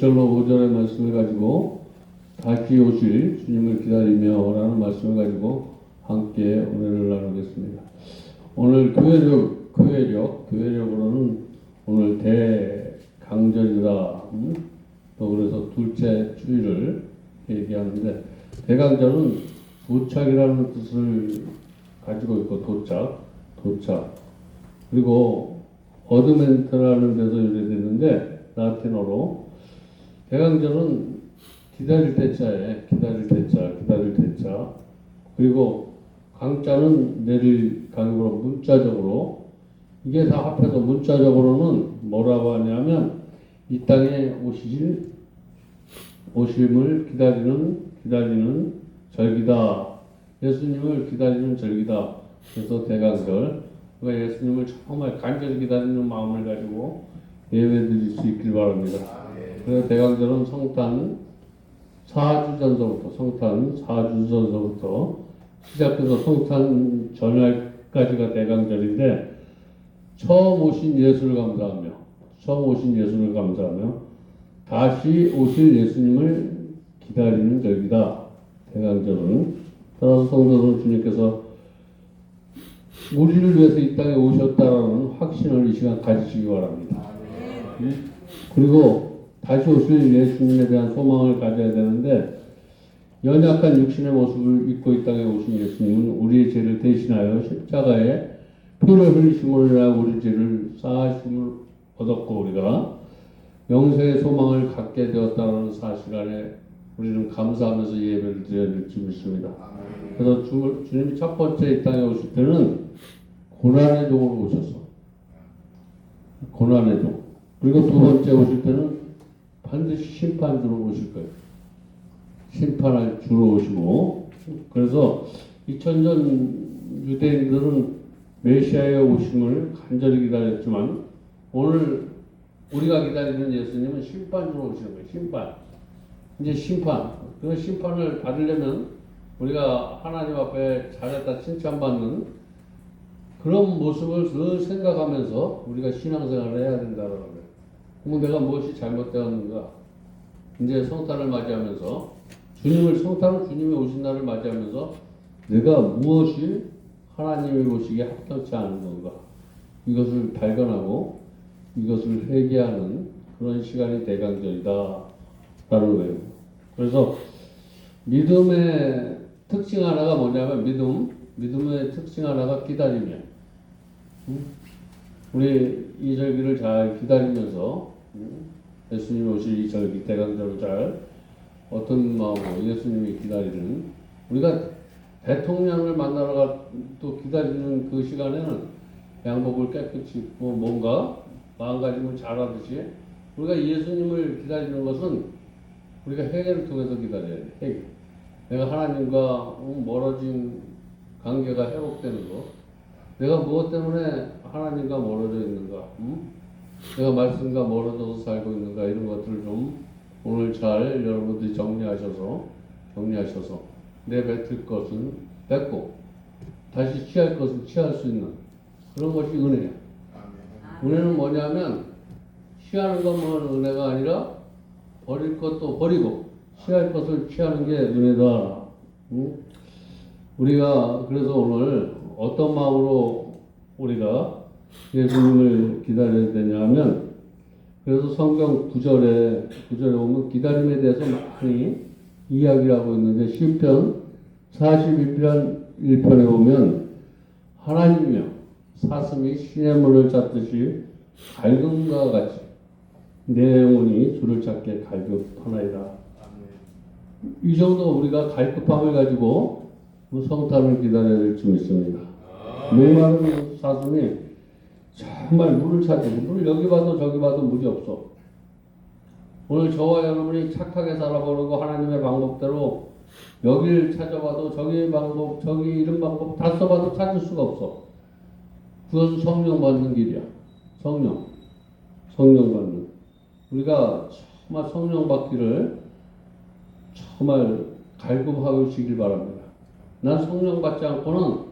10절로 5절의 말씀을 가지고 다시 오실 주님을 기다리며 라는 말씀을 가지고 함께 은혜를 나누겠습니다. 오늘 교회력으로는 오늘 대강절이다. 또 그래서 둘째 주일을 얘기하는데, 대강절은 도착이라는 뜻을 가지고 있고, 도착. 그리고 어드멘트라는 데서 유래됐는데, 라틴어로 대강절은 기다릴 때자. 그리고 강자는 내릴 강으로 문자적으로, 이게 다 합해서 문자적으로는 뭐라고 하냐면 이 땅에 오심을 기다리는 절기다. 예수님을 기다리는 절기다. 그래서 대강절, 그러니까 예수님을 정말 간절히 기다리는 마음을 가지고 예배드릴 수 있길 바랍니다. 그래서 대강절은 성탄 4주 전서부터 시작해서 성탄 전날까지가 대강절인데, 처음 오신 예수를 감사하며 다시 오실 예수님을 기다리는 절기다. 대강절은. 따라서 성도들은 주님께서 우리를 위해서 이 땅에 오셨다라는 확신을 이 시간 가지시기 바랍니다. 그리고 다시 오실 예수님에 대한 소망을 가져야 되는데, 연약한 육신의 모습을 입고 이 땅에 오신 예수님은 우리의 죄를 대신하여 십자가에 피를 흘리심으로 인하여 우리 죄를 사하심을 얻었고, 우리가 영생의 소망을 갖게 되었다는 사실 안에 우리는 감사하면서 예배를 드려야 될지 믿습니다. 그래서 주님이 첫 번째 이 땅에 오실 때는 고난의 종으로 오셨어. 고난의 종. 그리고 두 번째 오실 때는 반드시 심판주로 오실 거예요. 심판할 주로 오시고. 그래서 2000년 유대인들은 메시아의 오심을 간절히 기다렸지만, 오늘 우리가 기다리는 예수님은 심판주로 오시는 거예요. 이제 심판. 그 심판을 받으려면 우리가 하나님 앞에 잘했다 칭찬받는 그런 모습을 늘 생각하면서 우리가 신앙생활을 해야 된다는 거예요. 그럼 내가 무엇이 잘못되었는가? 이제 성탄을 맞이하면서 주님이 오신 날을 맞이하면서 내가 무엇이 하나님이 보시기에 합당치 않은 건가? 이것을 발견하고 이것을 회개하는 그런 시간이 대강절이다 라는 거예요. 그래서 믿음의 특징 하나가 뭐냐면, 믿음의 특징 하나가 기다리며, 우리 이 절기를 잘 기다리면서 예수님이 오실 이 절기 대강절을 잘 어떤 마음으로 예수님이 기다리는, 우리가 대통령을 만나러 또 기다리는 그 시간에는 양복을 깨끗이 입고 뭔가 마음가짐을 잘하듯이, 우리가 예수님을 기다리는 것은 우리가 회개를 통해서 기다려야 돼. 회개. 내가 하나님과 멀어진 관계가 회복되는 것, 내가 무엇 때문에 하나님과 멀어져 있는가, 내가 말씀과 멀어져서 살고 있는가, 이런 것들을 좀 오늘 잘 여러분들이 정리하셔서 내뱉을 것은 뱉고 다시 취할 것은 취할 수 있는 그런 것이 은혜야. 은혜는 뭐냐면, 취하는 것만 은혜가 아니라 버릴 것도 버리고 취할 것을 취하는 게 은혜다. 우리가 그래서 오늘 어떤 마음으로 우리가 예수님을 기다려야 되냐면, 그래서 성경 9절에 보면 기다림에 대해서 많이 이야기를 하고 있는데, 시편 41편 1편에 보면 하나님이여 사슴이 시냇물을 찾듯이 갈금과 같이 내 영혼이 주를 찾게 갈급하나이다. 이 정도 우리가 갈급함을 가지고 성탄을 기다려야 될지 믿습니다. 목마른 사슴이 정말 물을 찾고, 물을 여기 봐도 저기 봐도 물이 없어. 오늘 저와 여러분이 착하게 살아보려고 하나님의 방법대로 여기를 찾아봐도 저기 방법, 저기 이런 방법 다 써봐도 찾을 수가 없어. 그것은 성령 받는 길이야. 성령 받는. 우리가 정말 성령 받기를 정말 갈급하시길 바랍니다. 난 성령 받지 않고는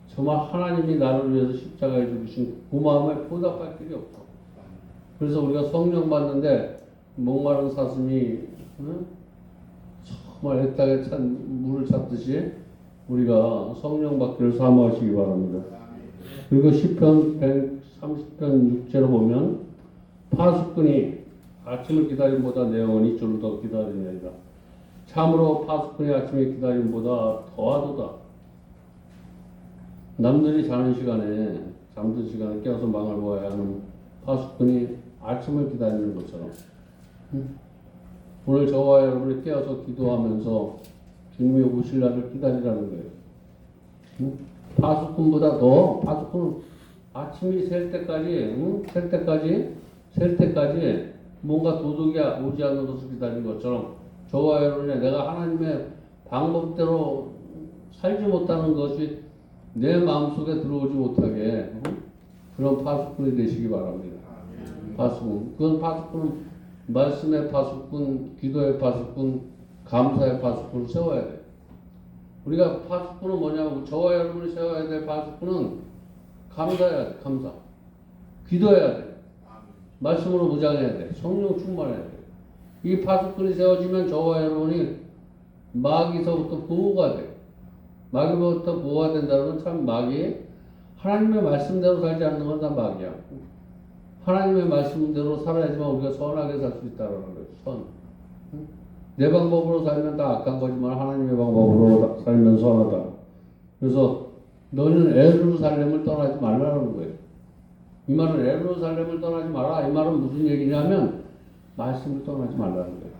정말 하나님이 나를 위해서 십자가에 죽으신 그 마음에 보답할 길이 없다. 그래서 우리가 성령 받는데 목마른 사슴이 정말 애타게 찬 물을 찾듯이 우리가 성령 받기를 사모하시기 바랍니다. 그리고 시편 130편 6절을 보면 파수꾼이 아침을 기다림보다 내 영혼이 주를 더 기다리느니라. 참으로 파수꾼이 아침에 기다림보다 더하도다. 남들이 자는 시간에 잠든 시간에 깨어서 망을 보아야 하는 파수꾼이 아침을 기다리는 것처럼 오늘 저와 여러분이 깨어서 기도하면서 주님이 오실 날을 기다리라는 거예요. 파수꾼보다 더 파수꾼은 아침이 셀 때까지 셀 때까지 뭔가 도둑이 오지 않는 것을 기다리는 것처럼 저와 여러분이 내가 하나님의 방법대로 살지 못하는 것이 내 마음속에 들어오지 못하게 그런 파수꾼이 되시기 바랍니다. 파수꾼. 그건 파수꾼은 말씀의 파수꾼, 기도의 파수꾼, 감사의 파수꾼을 세워야 돼. 우리가 파수꾼은 뭐냐면 저와 여러분이 세워야 될 파수꾼은 감사해야 돼. 감사. 기도해야 돼. 말씀으로 무장해야 돼. 성령 충만해야 돼. 이 파수꾼이 세워지면 저와 여러분이 마귀서부터 보호가 돼. 마귀로부터 보호가 된다는 건 참 마귀 하나님의 말씀대로 살지 않는 건 다 마귀야. 하나님의 말씀대로 살아야지만 우리가 선하게 살 수 있다는 거예요. 선. 내 방법으로 살면 다 악한 거지만 하나님의 방법으로 살면 선하다. 그래서 너는 예루살렘을 떠나지 말라는 거예요. 이 말은 예루살렘을 떠나지 마라. 이 말은 무슨 얘기냐면 말씀을 떠나지 말라는 거예요.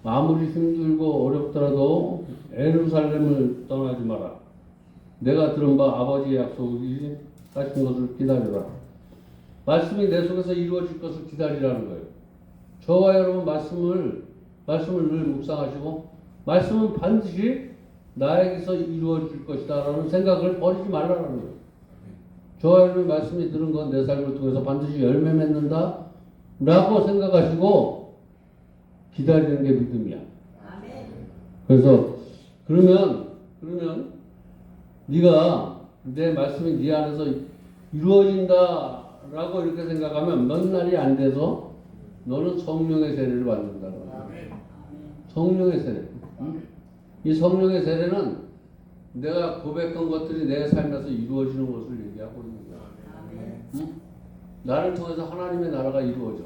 아무리 힘들고 어렵더라도 예루살렘을 떠나지 마라. 내가 들은 바 아버지의 약속이 하신 것을 기다려라. 말씀이 내 속에서 이루어질 것을 기다리라는 거예요. 저와 여러분 말씀을 늘 묵상하시고 말씀은 반드시 나에게서 이루어질 것이다라는 생각을 버리지 말라는 거예요. 저와 여러분 말씀이 들은 건 내 삶을 통해서 반드시 열매 맺는다 라고 생각하시고 기다리는 게 믿음이야. 그래서 그러면 네가 내 말씀이 네 안에서 이루어진다라고 이렇게 생각하면 몇 날이 안 돼서 너는 성령의 세례를 받는다. 성령의 세례. 이 성령의 세례는 내가 고백한 것들이 내 삶에서 이루어지는 것을 얘기하고 있는 거야. 나를 통해서 하나님의 나라가 이루어져.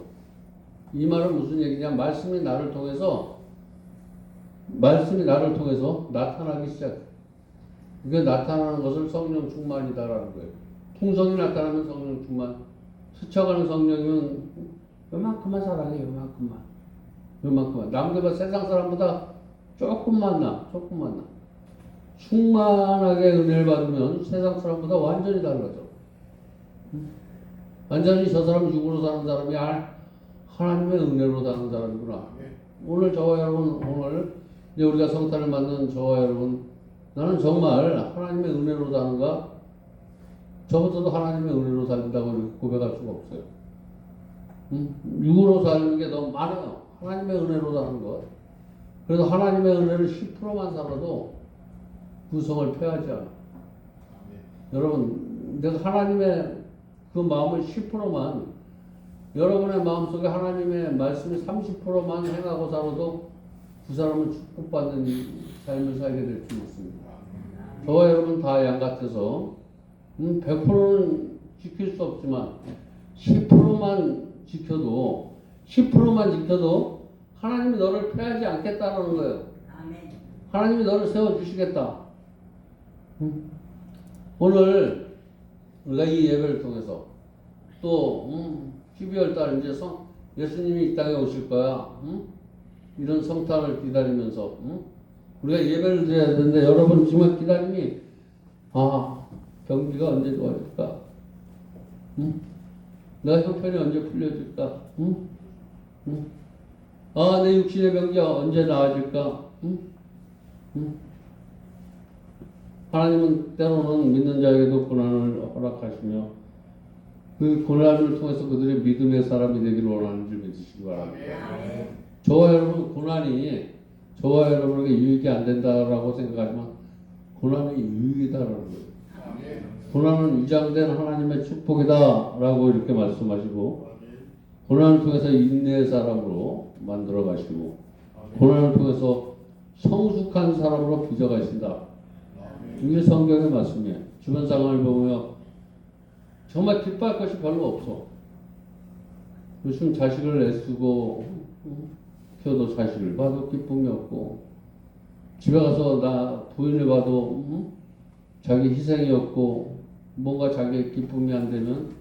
이 말은 무슨 얘기냐? 말씀이 나를 통해서 나타나기 시작해. 이게 나타나는 것을 성령 충만이다라는 거예요. 풍성이 나타나면 성령 충만. 스쳐가는 성령이면 요만큼만 사랑해. 요만큼만. 남들과 세상 사람보다 조금만 나. 충만하게 은혜를 받으면 세상 사람보다 완전히 달라져. 완전히 저 사람 육으로 사는 사람이 하나님의 은혜로 사는 사람이구나. 오늘 저와 여러분, 이제 우리가 성탄을 맞는 저와 여러분, 나는 정말 하나님의 은혜로 사는가? 저부터도 하나님의 은혜로 살린다고 이렇게 고백할 수가 없어요. 육으로 사는 게 너무 많아요. 하나님의 은혜로 사는 것. 그래서 하나님의 은혜를 10%만 살아도 구성을 폐하지 않아. 여러분, 내가 하나님의 그 마음을 10%만, 여러분의 마음속에 하나님의 말씀이 30%만 행하고 살아도 그 사람은 축복받는 삶을 살게 될지 믿습니다. 저와 여러분 다 양 같아서 100%는 지킬 수 없지만 10%만 지켜도 하나님이 너를 패하지 않겠다라는 거예요. 하나님이 너를 세워주시겠다. 오늘 우리가 이 예배를 통해서 또 12월 달 이제 예수님이 이 땅에 오실 거야. 이런 성탄을 기다리면서 우리가 예배를 드려야 되는데 여러분 정말 기다림이 경기가 언제 좋아질까? 내 형편이 언제 풀려질까? 내 육신의 병기가 언제 나아질까? 하나님은 때로는 믿는 자에게도 고난을 허락하시며 그 고난을 통해서 그들의 믿음의 사람이 되기를 원하는 줄 믿으시기 바랍니다. 저와 여러분 고난이 저와 여러분에게 유익이 안 된다라고 생각하지만 고난이 유익이다라는 거예요. 고난은 위장된 하나님의 축복이다라고 이렇게 말씀하시고 고난을 통해서 인내의 사람으로 만들어 가시고 고난을 통해서 성숙한 사람으로 빚어가신다. 이게 성경의 말씀이에요. 주변 상황을 보면 정말 기뻐할 것이 별로 없어. 요즘 자식을 애쓰고 키워도 자식을 봐도 기쁨이 없고 집에 가서 나 부인을 봐도 자기 희생이 없고 뭔가 자기의 기쁨이 안 되면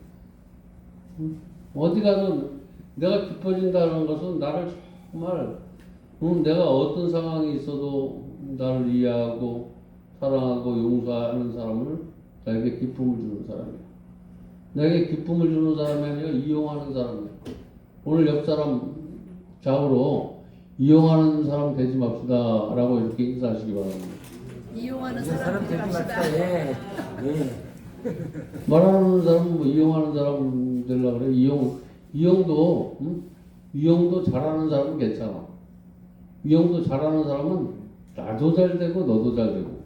어디 가든 내가 기뻐진다는 것은 나를 정말 내가 어떤 상황이 있어도 나를 이해하고 사랑하고 용서하는 사람을 나에게 기쁨을 주는 사람이야. 내게 기쁨을 주는 사람이 아니라 이용하는 사람이야. 오늘 옆 사람 좌우로 이용하는 사람 되지 맙시다 라고 이렇게 인사하시기 바랍니다. 이용하는 사람 되지 맙시다. 예. 말하는 사람은 뭐 이용하는 사람 되려고 그래. 이용도 이용도 잘하는 사람은 괜찮아. 이용도 잘하는 사람은 나도 잘 되고 너도 잘 되고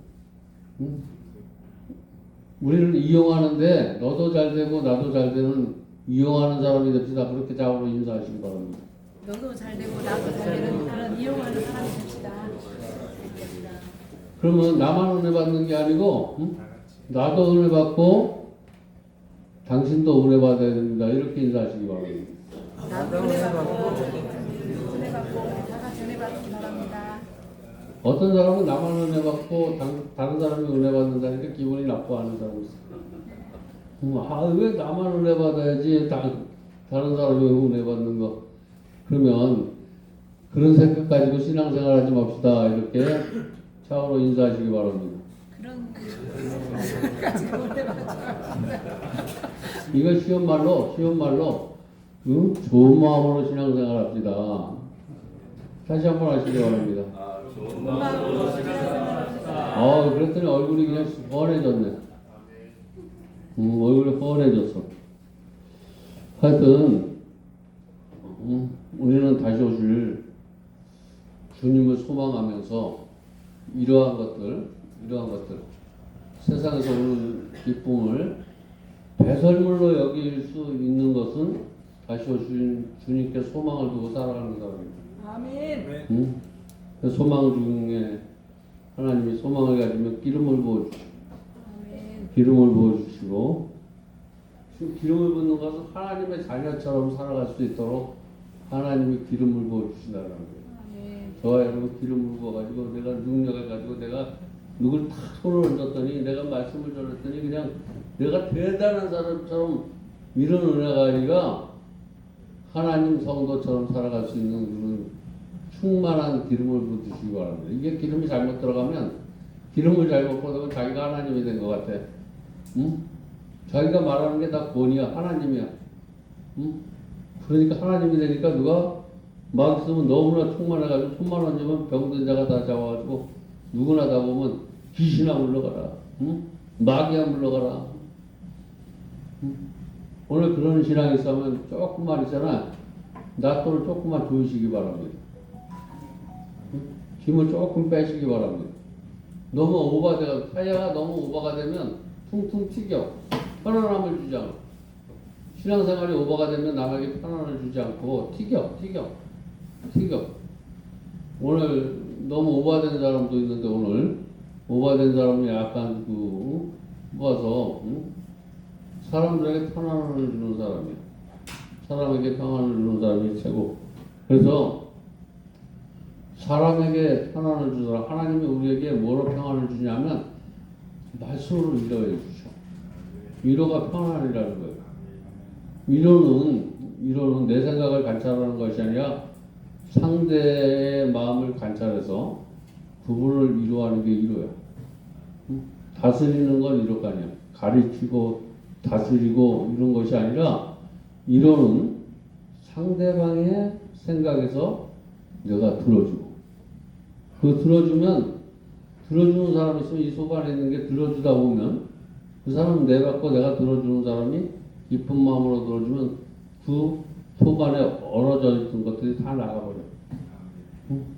우리를 이용하는데 너도 잘 되고 나도 잘 되는 이용하는 사람이 됩시다. 그렇게 좌우로 인사하시기 바랍니다. 너도 잘 되고 나도 잘 되는 그런 이용하는 사람이 됩시다. 그러면 나만 은혜 받는 게 아니고 나도 은혜 받고 당신도 은혜 받아야 됩니다. 이렇게 인사하시기 바랍니다. 나도 은혜 받고 다 같이 은혜 받기 바랍니다. 어떤 사람은 나만 은혜 받고 다른 사람이 은혜 받는다니까 기분이 나빠하는 사람이 있어. 왜 나만 은혜 받아야지 다른 사람이 은혜 받는 거. 그러면 그런 생각 가지고 신앙생활 하지 맙시다. 이렇게 차후로 인사하시기 바랍니다. 그런 가지고 은혜 받지. 이거 쉬운 말로 좋은 마음으로 신앙생활 합시다. 다시 한번 하시기 바랍니다. 그랬더니 얼굴이 그냥 뻔해졌네. 얼굴이 뻔해졌어. 하여튼 우리는 다시 오실 주님을 소망하면서 이러한 것들 세상에서 오는 기쁨을 배설물로 여길 수 있는 것은 다시 오신 주님께 소망을 두고 살아가는 사람입니다. 아멘. 그 소망 중에 하나님이 소망을 가지면 기름을 부어주시고 기름을 부어주시고 기름을 붓는 것은 하나님의 자녀처럼 살아갈 수 있도록 하나님이 기름을 부어주신다는 거예요. 저와 여러분 기름을 부어가지고 내가 능력을 가지고 내가 누굴 탁 손을 얹었더니 내가 말씀을 전했더니 그냥 내가 대단한 사람처럼 이런 은혜가 아니라 하나님 성도처럼 살아갈 수 있는 그런 충만한 기름을 부어주시기 바랍니다. 이게 기름이 잘못 들어가면 기름을 잘못 부어면 자기가 하나님이 된 것 같아. 응? 자기가 말하는 게 다 권위야. 하나님이야. 응? 그러니까 하나님이 되니까 누가 막 있으면 너무나 충만해가지고 손만 얹으면 병든 자가 다 잡아가지고 누구나 다 보면 귀신아 물러가라. 응? 마귀야 물러가라. 응? 오늘 그런 신앙이 있으면 조금만 있잖아. 낫도를 조금만 조이시기 바랍니다. 응? 힘을 조금 빼시기 바랍니다. 너무 오버가 타이어가 너무 오버가 되면 퉁퉁 튀겨. 편안함을 주지 않아. 신앙생활이 오버가 되면 남에게 편안함을 주지 않고 튀겨. 오늘 너무 오버된 사람도 있는데 오늘 오버된 사람이 약간 모아서 사람들에게 편안함을 주는 사람이야. 사람에게 평안을 주는 사람이 최고. 그래서 사람에게 평안을 주는 사람, 하나님이 우리에게 뭐로 평안을 주냐면 말씀으로 위로해 주셔. 위로가 평안이라는 거예요. 위로는 내 생각을 관찰하는 것이 아니라 상대의 마음을 관찰해서 그분을 위로하는 게 위로야. 다스리는 건 위로가 아니야. 가르치고 다스리고 이런 것이 아니라 위로는 상대방의 생각에서 내가 들어주고 그 들어주는 사람이 있으면 이 속안에 있는 게 들어주다 보면 그 사람은 내받고 내가 들어주는 사람이 기쁜 마음으로 들어주면 그 속안에 얼어져 있던 것들이 다 나가버려.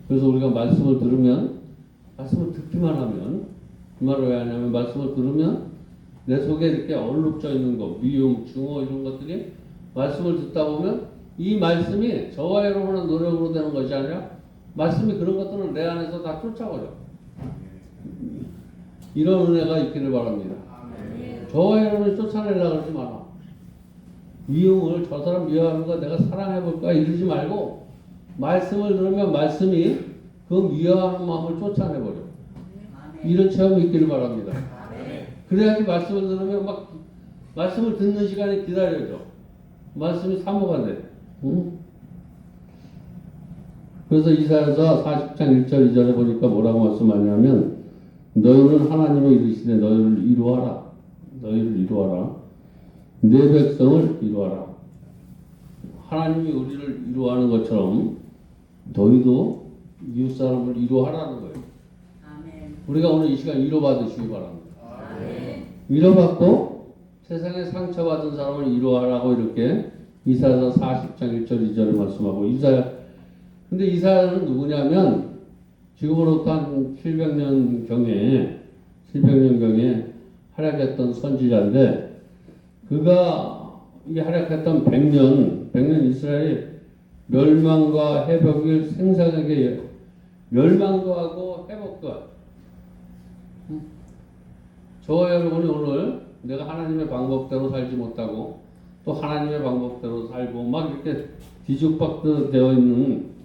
그래서 우리가 말씀을 듣기만 하면 그 말을 왜 하냐면 말씀을 들으면 내 속에 이렇게 얼룩져 있는 거, 미움, 증오 이런 것들이 말씀을 듣다 보면 이 말씀이 저와 여러분의 노력으로 되는 것이 아니라 말씀이 그런 것들을 내 안에서 다 쫓아버려. 이런 은혜가 있기를 바랍니다. 저와 여러분이 쫓아내려고 그러지 마라. 미움을 저 사람 미워하는 거 내가 사랑해볼까 이러지 말고 말씀을 들으면 말씀이 그 미워하는 마음을 쫓아내버려. 이런 체험이 있기를 바랍니다. 그래야지 말씀을 들으면 막 말씀을 듣는 시간이 기다려져. 말씀이 사모가 돼. 응? 그래서 이사야서 40장 1절 2절에 보니까 뭐라고 말씀하냐면 너희는 하나님의 이르시되 너희를 이루어라. 너희를 이루어라. 내 백성을 이루어라. 하나님이 우리를 이루어하는 것처럼 너희도 이웃 사람을 이루어하라는 거예요. 아멘. 우리가 오늘 이 시간 위로받으시기 바랍니다. 아멘. 위로받고 세상에 상처받은 사람을 위로하라고 이렇게 이사야서 40장 1절 2절에 말씀하고 근데 이사야는 누구냐면 지금으로부터 한 700년 경에 활약했던 선지자인데 그가 이 활약했던 100년 이스라엘이 멸망과 회복을 생생하게 멸망도 하고 회복도 하고 저와 여러분이 오늘 내가 하나님의 방법대로 살지 못하고 또 하나님의 방법대로 살고 막 이렇게 뒤죽박죽 되어 있는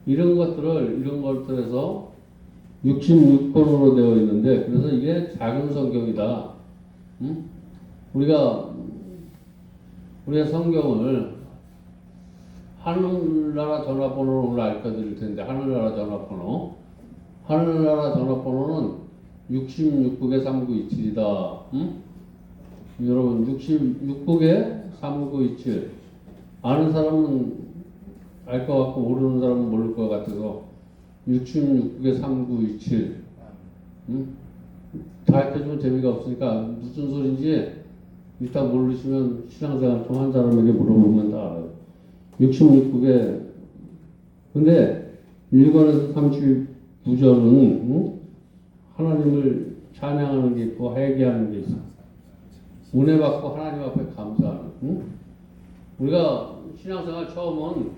이런 것들에서 66권으로 되어 있는데 그래서 이게 작은 성경이다. 우리가 성경을 하늘나라 전화번호를 오늘 알려드릴 텐데 하늘나라 전화번호는 66국에 3927이다. 여러분 66국에 3927 아는 사람은 알 것 같고 모르는 사람은 모를 것 같아서 66국에 3927 다 알려주면 재미가 없으니까 무슨 소린지 일단 모르시면 신앙생활 좀 한 사람에게 물어보면 다 알아요. 66국에 근데 1권에서 39절은 하나님을 찬양하는 게 있고 회개하는 게 있어. 은혜 받고 하나님 앞에 감사하는. 우리가 신앙생활 처음은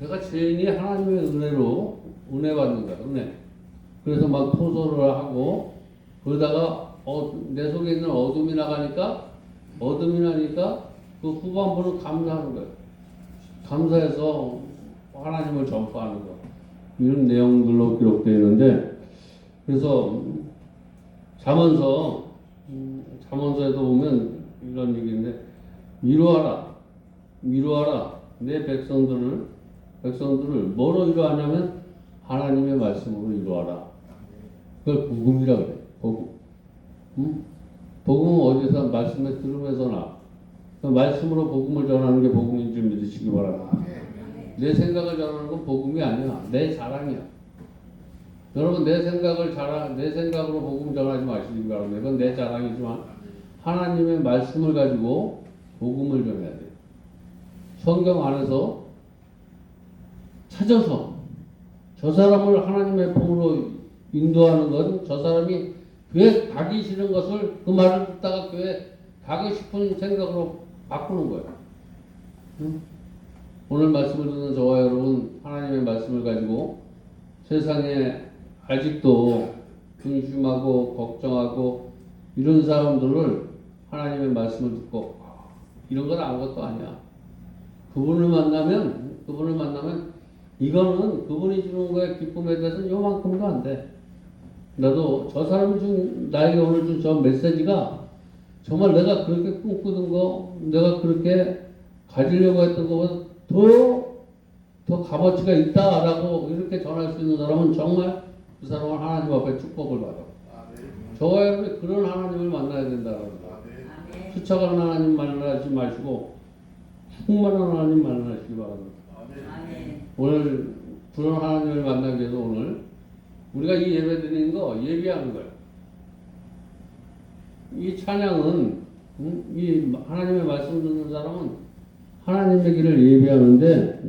내가 죄인이 하나님의 은혜로 은혜 받는 거야. 은혜. 그래서 막 토설을 하고 그러다가 내 속에 있는 어둠이 나니까 그 후반부는 감사하는 거야. 감사해서 하나님을 전파하는 거. 이런 내용들로 기록되어 있는데 그래서 잠언서에도 보면 이런 얘기인데 위로하라 내 백성들을 뭐로 위로하냐면 하나님의 말씀으로 위로하라. 그걸 복음이라 그래. 복음은 어디서 말씀에 들으면서나 말씀으로 복음을 전하는 게 복음인 줄 믿으시기 바랍니다. 내 생각을 전하는 건 복음이 아니야. 내 자랑이야. 여러분 내 생각으로 복음 전하지 마시기 바랍니다. 이건 내 자랑이지만 하나님의 말씀을 가지고 복음을 전해야 돼. 성경 안에서 찾아서 저 사람을 하나님의 품으로 인도하는 건 저 사람이 교회 가기 싫은 것을 그 말을 듣다가 교회 가고 싶은 생각으로 바꾸는 거예요. 오늘 말씀을 듣는 저와 여러분 하나님의 말씀을 가지고 세상에 아직도 근심하고 걱정하고 이런 사람들을 하나님의 말씀을 듣고 이런 건 아무것도 아니야. 그분을 만나면 이거는 그분이 주는 거에 기쁨에 대해서는 요만큼도 안 돼. 나도 저 사람이 나에게 오늘 준 저 메시지가 정말 내가 그렇게 꿈꾸던 거, 내가 그렇게 가지려고 했던 것보다 더 값어치가 있다라고 이렇게 전할 수 있는 사람은 정말 그 사람은 하나님 앞에 축복을 받아. 저와 여러분이 그런 하나님을 만나야 된다는 거야. 수척한 하나님 만나지 마시고 충만한 하나님 만나시기 바랍니다. 오늘 그런 하나님을 만나기 위해서 오늘 우리가 이 예배 드리는 거 예비하는 거예요. 이 찬양은 이 하나님의 말씀 듣는 사람은 하나님의 길을 예비하는데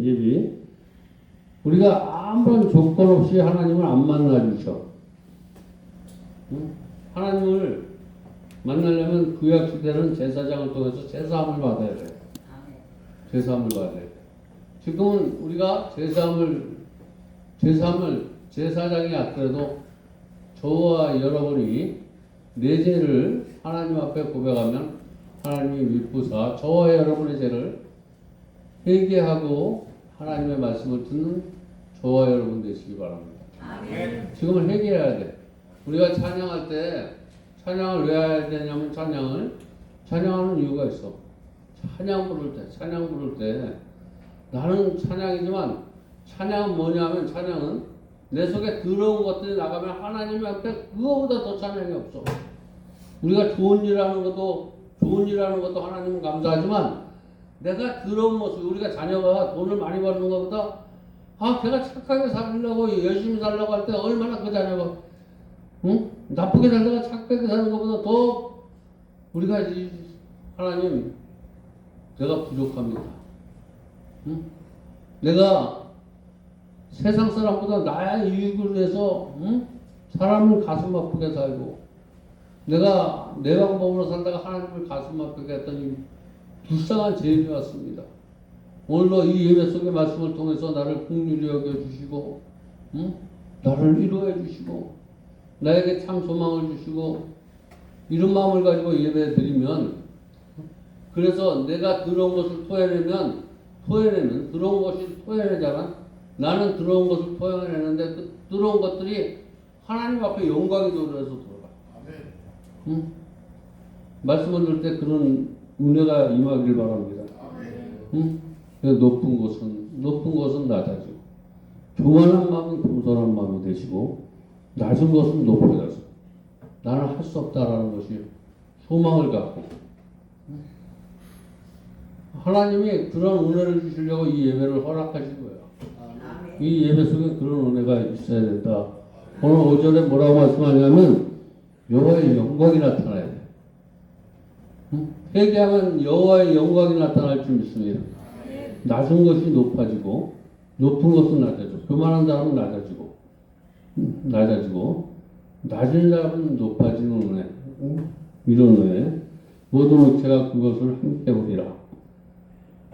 우리가 아무런 조건 없이 하나님을 안 만나 주셔. 하나님을 만나려면 구약 시대는 제사장을 통해서 제사함을 받아야 돼. 제3을 받아야 돼. 지금은 우리가 제사장이 왔더라도 저와 여러분이 내 죄를 하나님 앞에 고백하면 하나님이 미쁘사 저와 여러분의 죄를 회개하고 하나님의 말씀을 듣는 저와 여러분 되시기 바랍니다. 지금은 회개해야 돼. 우리가 찬양할 때 찬양을 왜 해야 되냐면 찬양하는 이유가 있어. 찬양 부를 때 나는 찬양이지만 찬양은 뭐냐면 찬양은 내 속에 더러운 것들이 나가면 하나님 앞에 그거보다 더 찬양이 없어. 우리가 좋은 일 하는 것도 하나님은 감사하지만 내가 더러운 모습, 우리가 자녀가 돈을 많이 버는 것보다 걔가 착하게 살려고 열심히 살려고 할 때 얼마나 그 자녀가 나쁘게 살다가 착하게 사는 것보다 더 우리가 하나님 내가 부족합니다. 내가 세상 사람보다 나의 이익을 위해서 사람을 가슴 아프게 살고 내가 내 방법으로 살다가 하나님을 가슴 아프게 했더니 불쌍한 죄인이 왔습니다. 오늘도 이 예배 속의 말씀을 통해서 나를 긍휼히 여겨주시고 나를 위로해 주시고 나에게 참 소망을 주시고 이런 마음을 가지고 예배 드리면 그래서 내가 더러운 것을 토해내면 더러운 것이 토해내자면 나는 더러운 것을 토해내는데 그 더러운 것들이 하나님 앞에 영광이 돌아서 돌아가. 말씀을 들을 때 그런 은혜가 임하길 바랍니다. 높은 것은 낮아지고 교만한 마음은 겸손한 마음이 되시고 낮은 것은 높아져서 나는 할 수 없다라는 것이 소망을 갖고 하나님이 그런 은혜를 주시려고 이 예배를 허락하신 거예요. 이 예배 속에 그런 은혜가 있어야 된다. 오늘 5절에 뭐라고 말씀하냐면 여호와의 영광이 나타나야 돼. 회개하면 여호와의 영광이 나타날 줄 믿습니다. 낮은 것이 높아지고 높은 것은 낮아지고 교만한 사람은 낮아지고 낮은 사람은 높아지는 은혜. 이런 은혜. 모든 육체가 그것을 함께 보리라.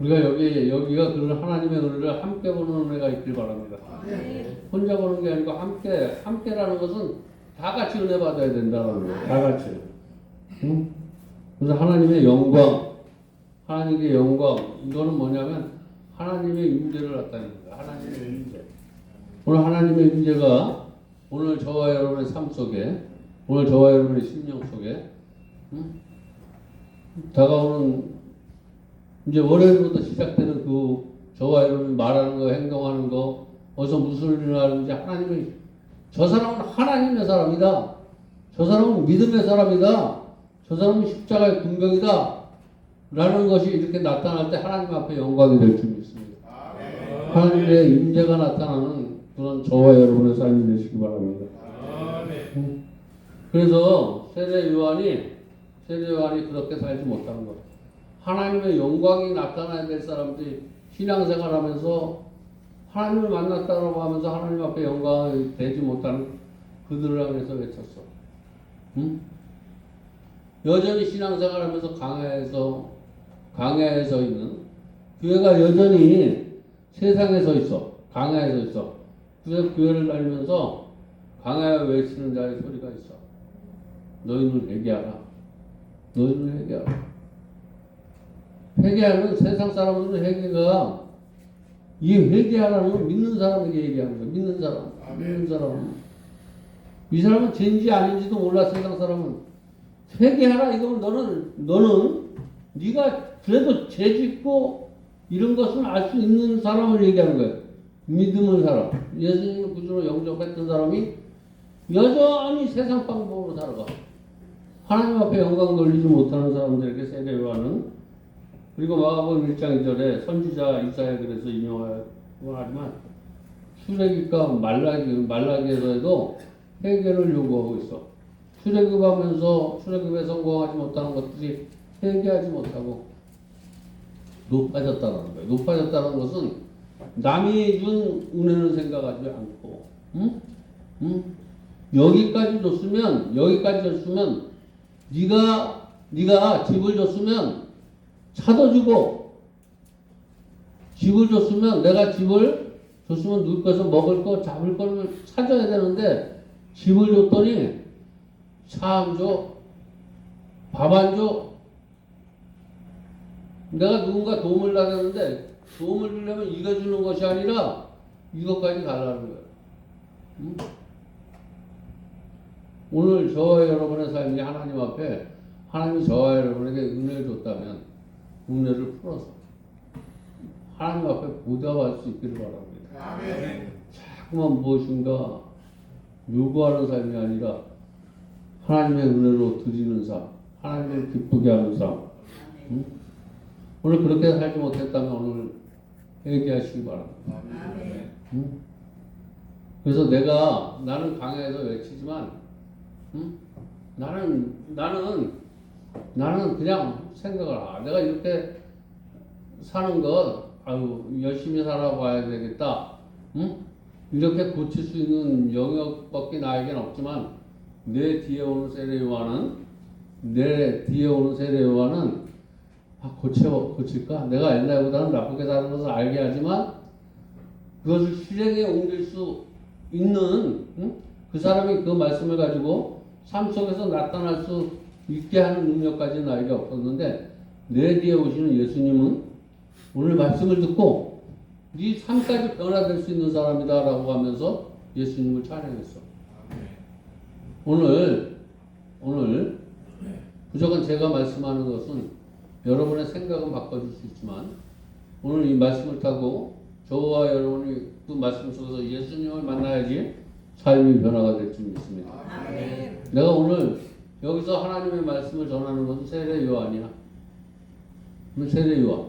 우리가 여기가 그런 하나님의 은혜를 함께 보는 은혜가 있길 바랍니다. 혼자 보는 게 아니고 함께라는 것은 다 같이 은혜 받아야 된다는 거예요. 다 같이. 그래서 하나님의 영광 이거는 뭐냐면 하나님의 임재를 나타내는 거예요. 하나님의 임재. 오늘 하나님의 임재가 오늘 저와 여러분의 삶 속에, 오늘 저와 여러분의 심령 속에 다가오는 이제 월요일부터 시작되는 그 저와 여러분이 말하는 거, 행동하는 거, 어디서 무슨 일을 하는지 하나님이 저 사람은 하나님의 사람이다. 저 사람은 믿음의 사람이다. 저 사람은 십자가의 군병이다. 라는 것이 이렇게 나타날 때 하나님 앞에 영광이 될 줄 믿습니다. 하나님의 임재가 나타나는 그런 저와 여러분의 삶이 되시기 바랍니다. 그래서 세례 요한이 그렇게 살지 못하는 거예요. 하나님의 영광이 나타나야 될 사람들이 신앙생활하면서 하나님을 만났다고 하면서 하나님 앞에 영광이 되지 못하는 그들을 향해서 외쳤어. 여전히 신앙생활하면서 강야에 서 있는 교회가 여전히 세상에 서 있어. 강야에 서 있어. 그래서 교회를 다니면서 강야에 외치는 자의 소리가 있어. 너희는 회개하라. 너희는 회개하라. 회개하는 세상 사람들은 회개가 이 회개하라는 건 믿는 사람에게 얘기하는 거야. 믿는 사람. 이 사람은 죄인지 아닌지도 몰라. 세상 사람은 회개하라. 이거면 너는 네가 그래도 죄 짓고 이런 것을 알 수 있는 사람을 얘기하는 거야. 믿음의 사람. 예수님을 구주로 영접했던 사람이 여전히 세상 방법으로 살아가. 하나님 앞에 영광 돌리지 못하는 사람들에게 세례 요한은 그리고 마가복음 1장 2절에 선지자 이사야 그래서 인용하지만 출애굽과 말라기에서도 회개를 요구하고 있어. 출애굽에 성공하지 못하는 것들이 회개하지 못하고 높아졌다는 거예요. 높아졌다는 것은 남이 준 은혜는 생각하지 않고, 여기까지 줬으면 네가 집을 줬으면 차도 주고 집을 줬으면 내가 집을 줬으면 누울 것을 먹을 거 잡을 거를 찾아야 되는데 집을 줬더니 차 안 줘, 밥 안 줘. 내가 누군가 도움을 받았는데 도움을 주려면 이거 주는 것이 아니라 이것까지 달라는 거예요. 응? 오늘 저와 여러분의 삶이 하나님 앞에 하나님이 저와 여러분에게 은혜를 줬다면 은혜를 풀어서 하나님 앞에 보답할 수 있기를 바랍니다. 아멘. 자꾸만 무엇인가 요구하는 삶이 아니라 하나님의 은혜로 드리는 삶, 하나님을 기쁘게 하는 삶. 응? 오늘 그렇게 살지 못했다면 오늘 회개하시기 바랍니다. 아멘. 응? 그래서 나는 강야에서 외치지만, 응? 나는 그냥 생각을 내가 이렇게 사는 것, 열심히 살아봐야 되겠다. 응? 이렇게 고칠 수 있는 영역밖에 나에겐 없지만, 내 뒤에 오는 세례요한은 고칠까? 내가 옛날보다는 나쁘게 사는 것을 알게 하지만 그것을 실행에 옮길 수 있는 그 사람이 그 말씀을 가지고 삶 속에서 나타날 수 있게 하는 능력까지는 나에게 없었는데 내 뒤에 오시는 예수님은 오늘 말씀을 듣고 네 삶까지 변화될 수 있는 사람이다라고 하면서 예수님을 찬양했어. 오늘 무조건 제가 말씀하는 것은 여러분의 생각은 바꿔줄 수 있지만 오늘 이 말씀을 타고 저와 여러분이 그 말씀 속에서 예수님을 만나야지 삶이 변화가 될 줄 믿습니다. 아멘. 내가 오늘 여기서 하나님의 말씀을 전하는 것은 세례 요한이야. 세례 요한.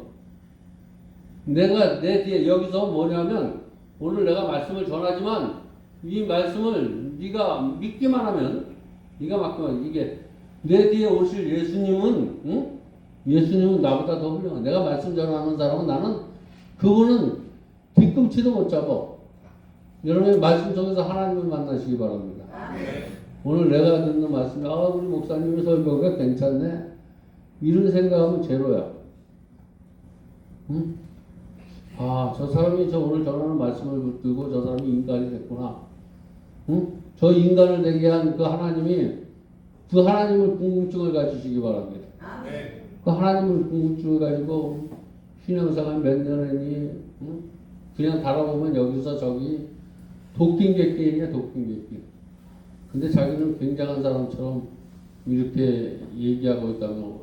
내가 내 뒤에 여기서 뭐냐면 오늘 내가 말씀을 전하지만 이 말씀을 네가 믿기만 하면 네가 맡기만 이게 내 뒤에 오실 예수님은 예수님은 나보다 더 훌륭해. 내가 말씀 전하는 사람은 나는 그분은 뒤꿈치도 못 잡아. 여러분의 말씀 속에서 하나님을 만나시기 바랍니다. 오늘 내가 듣는 말씀이 우리 목사님의 설교가 괜찮네. 이런 생각하면 제로야. 응? 저 사람이 오늘 전하는 말씀을 붙들고 저 사람이 인간이 됐구나. 응? 저 인간을 되게 한 그 하나님이 그 하나님을 궁금증을 가지시기 바랍니다. 그 하나님을 궁금증을 가지고 신앙생활 몇 년 했니? 응? 그냥 달아보면 여기서 저기 도끼객기이냐 도끼객기. 근데 자기는 굉장한 사람처럼 이렇게 얘기하고 있다면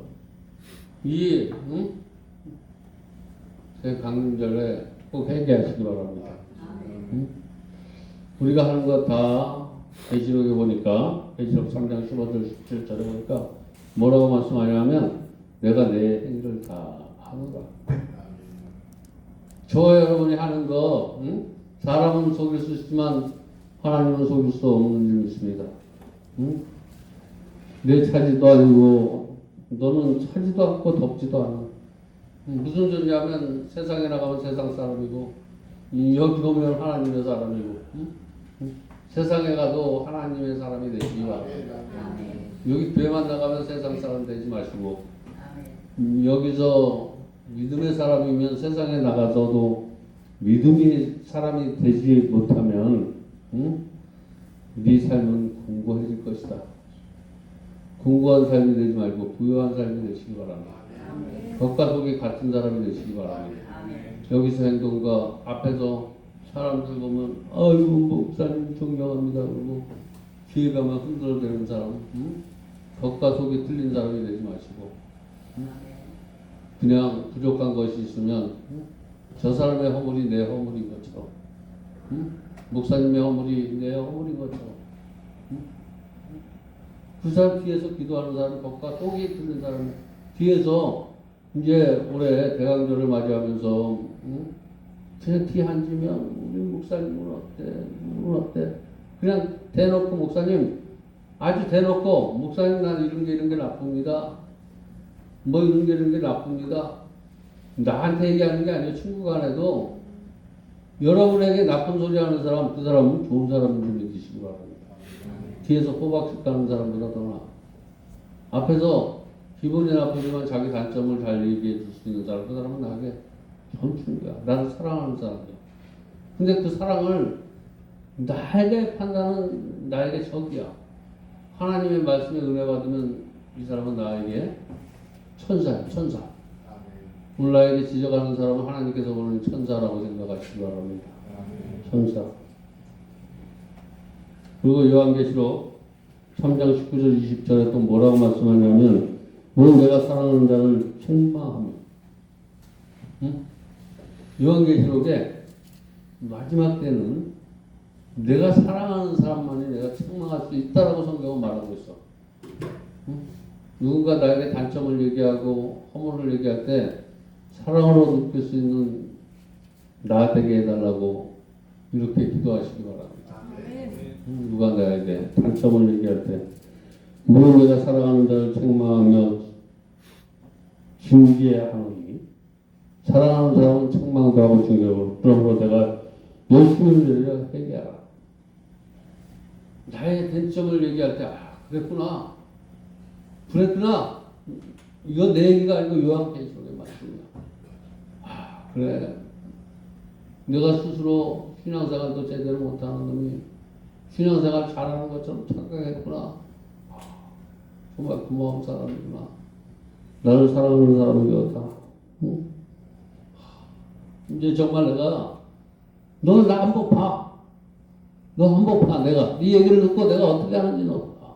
제 강림절에 꼭 회개하시기 바랍니다. 응? 우리가 하는 거 다 계시록에 보니까 계시록 3장 15절 17절에 보니까 뭐라고 말씀하냐면 내가 내 행위를 다 하노라. 저와 여러분이 하는 거 사람은 속일 수 있지만 하나님은 속일 수 없는 줄 믿습니다. 내 차지도 아니고 너는 차지도 않고 덥지도 않아. 무슨 소리냐면 세상에 나가면 세상 사람이고 여기 오면 하나님의 사람이고 세상에 가도 하나님의 사람이 되시기 바랍니다. 여기 교회만 나가면 세상 사람 되지 마시고 여기서 믿음의 사람이면 세상에 나가서도 믿음의 사람이 되지 못하면 네 삶은 공고해질 것이다. 공고한 삶이 되지 말고 부유한 삶이 되시기 바랍니다. 겉과 속이 같은 사람이 되시기 바랍니다. 여기서 행동과 앞에서 사람들 보면 아이고 목사님 존경합니다 그러고 뒤에 가면 흔들어대는 사람 겉과 속이 틀린 사람이 되지 마시고 그냥 부족한 것이 있으면 저 사람의 허물이 내 허물인 것처럼 목사님의 허물이 내 허물인 것처럼 그 사람 뒤에서 기도하는 사람 겉과 속이 틀린 사람 뒤에서 이제 올해 대강절을 맞이하면서 그냥 뒤 앉으면 우리 목사님은 어때? 그냥 대놓고 목사님 아주 대놓고 목사님 난 이런 게 나쁩니다. 뭐 이런 게 나쁩니다. 나한테 얘기하는 게 아니에요. 친구 간에도 여러분에게 나쁜 소리 하는 사람 그 사람은 좋은 사람인 줄 믿으시기 바랍니다. 뒤에서 호박식 가는 사람보다 더 나아. 앞에서 기분이 나쁘지만 자기 단점을 잘 얘기해 줄 수 있는 사람 그 사람은 나에게 멈추는 거야. 나를 사랑하는 사람이야. 근데 그 사랑을 나에게 판단은 나에게 적이야. 하나님의 말씀에 은혜 받으면 이 사람은 나에게 천사야, 천사. 오늘 나에게 지적하는 사람은 하나님께서 보는 천사라고 생각하시기 바랍니다. 천사. 그리고 요한계시록 3장 19절 20절에 또 뭐라고 말씀하냐면 오늘 내가 사랑하는 자를 책망하며 응? 요한계시록에 마지막 때는 내가 사랑하는 사람만이 내가 책망할 수 있다라고 성경은 말하고 있어. 응? 누군가 나에게 단점을 얘기하고 허물을 얘기할 때 사랑으로 느낄 수 있는 나 되게 해달라고 이렇게 기도하시기 바랍니다. 누가 나에게 단점을 얘기할 때 물론 내가 사랑하는 자를 책망하며 징계하노니 사랑하는 사람은 책망도 하고 징계하고 그러므로 내가 열심히 내려 회개하라. 나의 단점을 얘기할 때 그랬구나 이건 내 얘기가 아니고 요한계시록의 말씀이야. 그래 내가 스스로 신앙생활도 제대로 못하는 놈이 신앙생활 잘하는 것처럼 착각했구나. 정말 고마운 사람이구나. 나를 사랑하는 사람이 되었다. 응? 이제 정말 내가 너는 나 한번 봐. 너 한번 봐. 내가 네 얘기를 듣고 내가 어떻게 하는지 너 봐.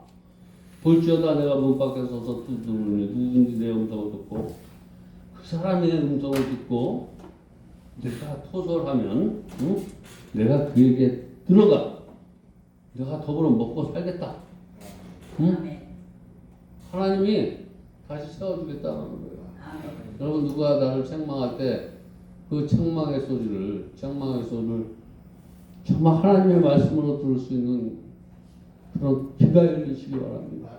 볼지어다 내가 문 밖에 서서 두드리니 누군지 내 음성을 듣고 그 사람의 음성을 듣고 내가 토설하면 응? 내가 그에게 들어가. 내가 더불어 먹고 살겠다. 응? 하나님이 다시 세워주겠다는 거예요. 여러분 누가 나를 책망할 때 그 책망의 소리를 정말 하나님의 말씀으로 들을 수 있는 그런 귀가 열리시기 바랍니다.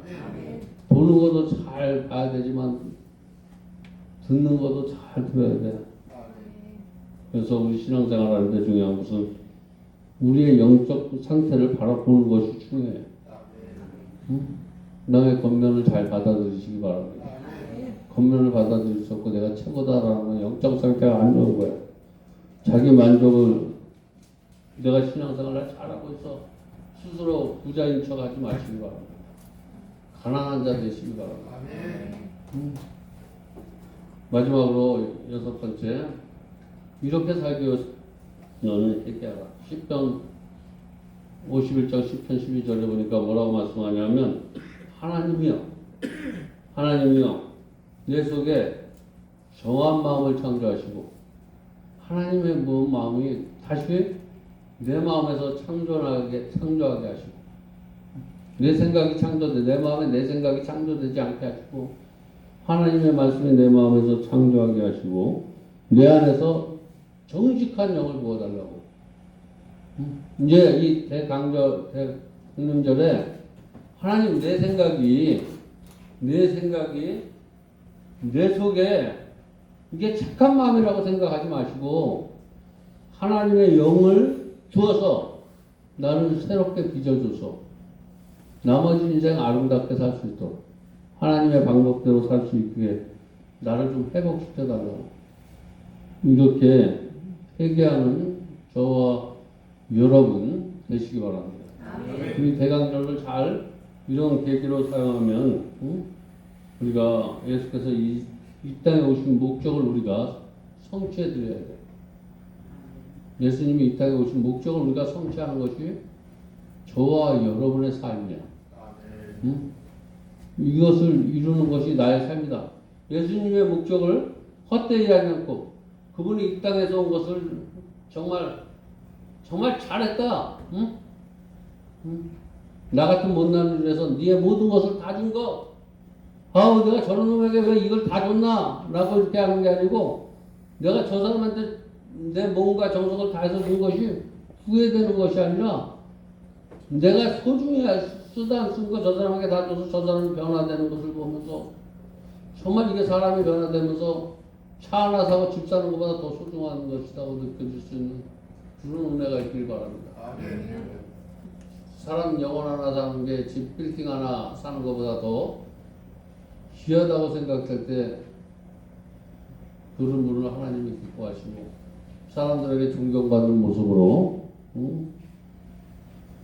보는 것도 잘 봐야 되지만 듣는 것도 잘 들어야 돼. 그래서 우리 신앙생활 하는데 중요한 것은 우리의 영적 상태를 바라보는 것이 중요해요. 남의 겉면을 잘 받아들이시기 바랍니다. 겉면을 받아들일 수 없고 내가 최고다라는 건 영적 상태가 안 좋은 거야. 자기 만족을 내가 신앙생활을 잘하고 있어 스스로 부자인 척 하지 마시기 바랍니다. 가난한 자 되시기 바랍니다. 마지막으로 6번째 이렇게 살기 위해서 너는 회개하라. 10편 51장 10편 12절에 보니까 뭐라고 말씀하냐면 하나님이여 내 속에 정한 마음을 창조하시고 하나님의 마음이 다시 내 마음에서 창조하게 하시고 내 생각이 창조돼 내 마음에 내 생각이 창조되지 않게 하시고 하나님의 말씀이 내 마음에서 창조하게 하시고 내 안에서 정직한 영을 부어달라고. 이제 이 대강림절에 하나님 내 생각이 내 속에 이게 착한 마음이라고 생각하지 마시고 하나님의 영을 주어서 나를 새롭게 빚어줘서 나머지 인생 아름답게 살 수 있도록 하나님의 방법대로 살 수 있게 나를 좀 회복시켜달라고 이렇게 회개하는 저와 여러분 되시기 바랍니다. 이 대강절을 잘 이런 계기로 사용하면 우리가 예수께서 이 땅에 오신 목적을 우리가 성취해 드려야 돼. 예수님이 이 땅에 오신 목적을 우리가 성취하는 것이 저와 여러분의 삶이야. 이것을 이루는 것이 나의 삶이다. 예수님의 목적을 헛되이 하지 않고 그분이 이 땅에서 온 것을 정말 잘했다. 나 같은 못난 일을 해서 네의 모든 것을 다 준 거. 내가 저런 놈에게 왜 이걸 다 줬나? 라고 이렇게 하는 게 아니고 내가 저 사람한테 내 몸과 정성을 다해서 준 것이 후회되는 것이 아니라 내가 소중히 쓰다 쓴 거 저 사람에게 다 줘서 저 사람이 변화되는 것을 보면서 정말 이게 사람이 변화되면서 차 하나 사고 집 사는 것보다 더 소중한 것이라고 느껴질 수 있는 그런 은혜가 있길 바랍니다. 사람 영혼 하나 사는 게 집 빌딩 하나 사는 것보다 더 귀하다고 생각할 때 그 그런 분을 하나님이 기뻐하시고 사람들에게 존경받는 모습으로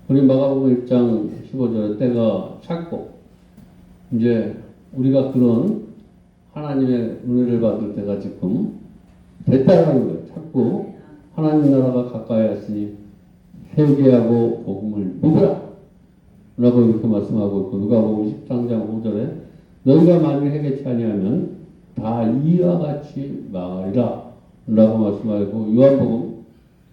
우리 마가복음 1장 15절에 때가 찼고 이제 우리가 그런 하나님의 은혜를 받을 때가 지금 됐다라는 거예요. 자꾸 하나님 나라가 가까이 왔으니 회개하고 복음을 누구라 라고 이렇게 말씀하고 있고 누가복음 13장 5절에 너희가 만일 회개치 아니하면 다 이와 같이 망하리라 라고 말씀하고 요한복음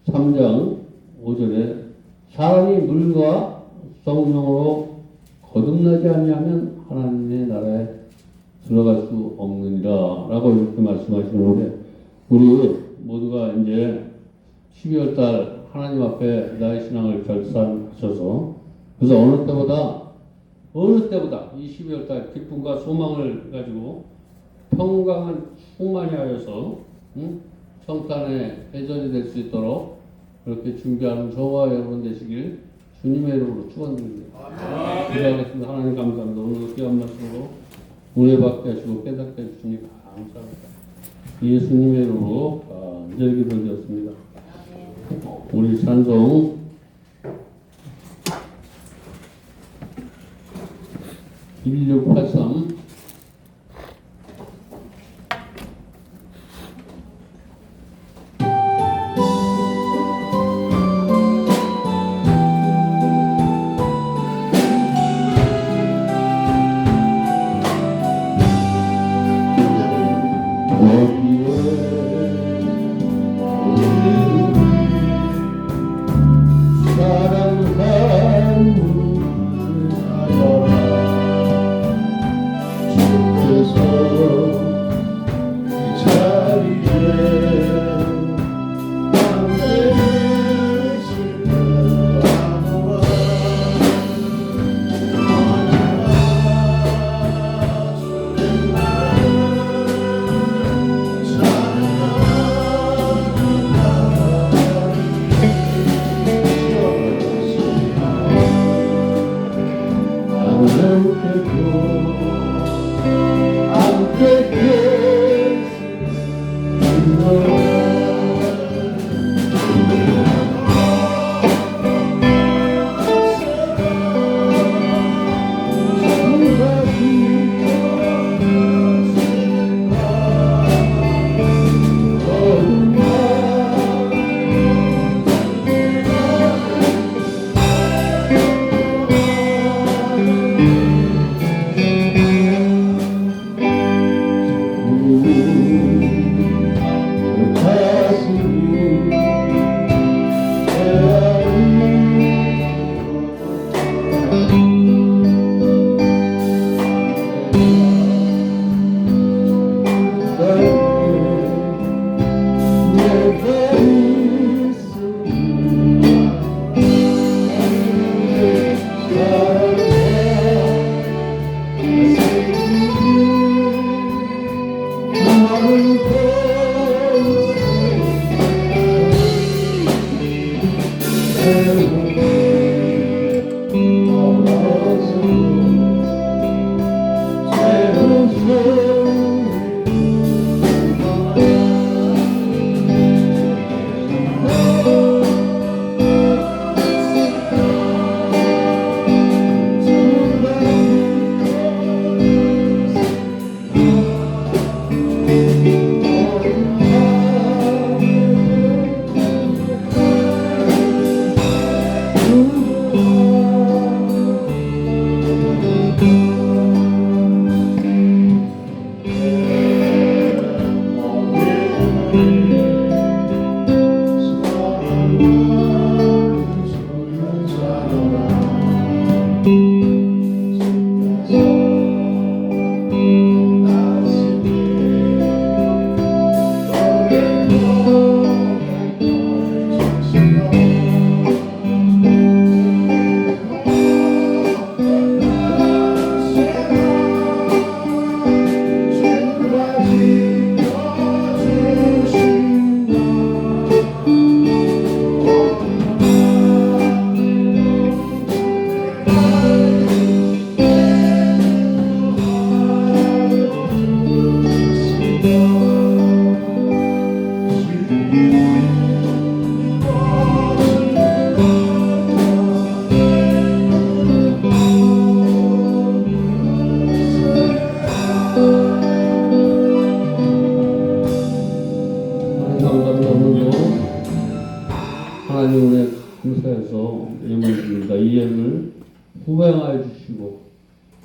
3장 5절에 사람이 물과 성령으로 거듭나지 아니하면 하나님의 나라에 들어갈 수 없느니라 라고 이렇게 말씀하시는데 우리 모두가 이제 12월달 하나님 앞에 나의 신앙을 결산하셔서 그래서 어느 때보다 이 12월달 기쁨과 소망을 가지고 평강을 충만히 하여서 성탄의 대전이 될 수 있도록 그렇게 준비하는 저와 여러분 되시길 주님의 이름으로 축원드립니다. 기도하겠습니다. 하나님 감사합니다. 오늘 귀한 말씀으로 은혜 받게 하시고 깨닫게 해주시니 감사합니다. 예수님의 이름으로 간절히 기도드렸습니다. 우리 찬송 1683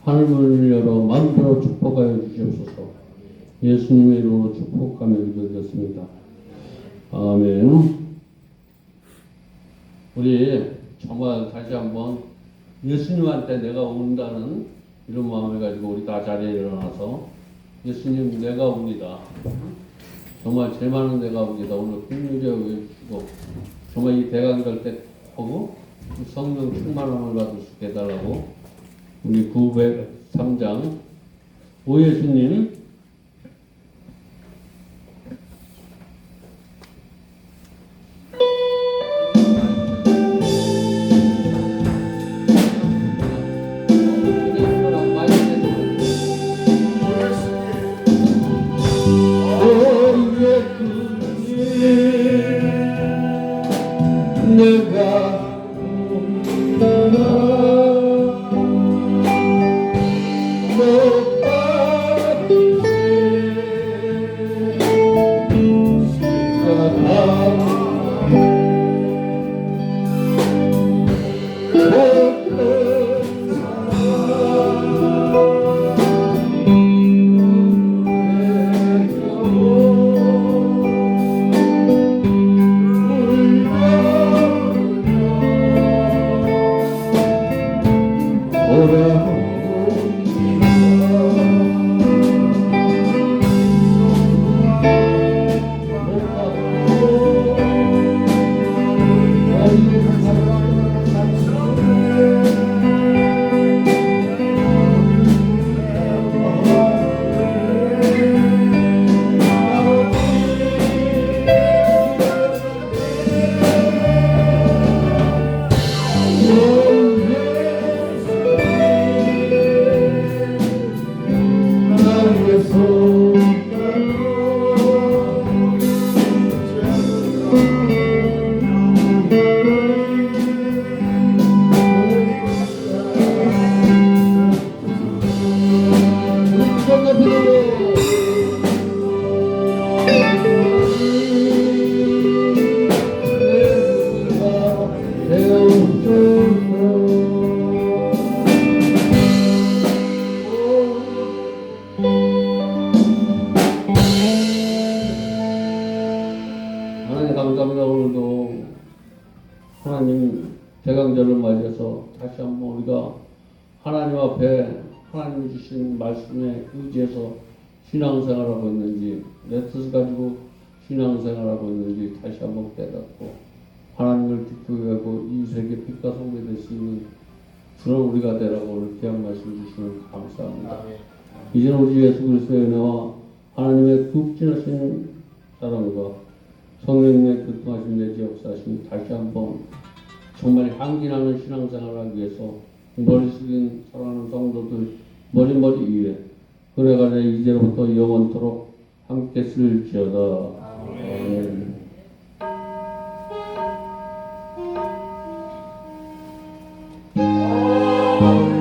하늘문을 열어 마음대로 축복하여 주시옵소서. 예수님의 이름으로 축복하며 기도드렸습니다. 아멘. 우리 정말 다시 한번 예수님한테 내가 온다는 이런 마음을 가지고 우리 다 자리에 일어나서 예수님 내가 옵니다. 정말 죄 많은 내가 옵니다. 오늘 긍휼히 여겨주시고 정말 이 대강절 때 하고 성령 충만함을 받을 수 있게 해달라고 우리 903장 오 예수님 내가 하나님 감사합니다. 오늘도 하나님 대강절을 맞이해서 다시 한번 우리가 하나님 앞에 하나님이 주신 말씀에 의지해서 신앙생활하고 있는지 내 뜻을 가지고 신앙생활하고 있는지 다시 한번 깨닫고 하나님을 기쁘게 하고 이 세계 빛과 소금이 될 수 있는 그런 우리가 되라고 오늘 귀한 말씀 주시면 감사합니다. 이제는 우리 예수 그리스도의 은혜와 하나님의 극진하신 사랑과 성령의 교통하신 내지 역사하신 다시 한번 정말 향기나는 신앙생활을 하기 위해서 머리 숙인 사랑하는 성도들 머리 위에 그래가 이제로부터 영원토록 함께 쓸지어다. 아멘. 아멘.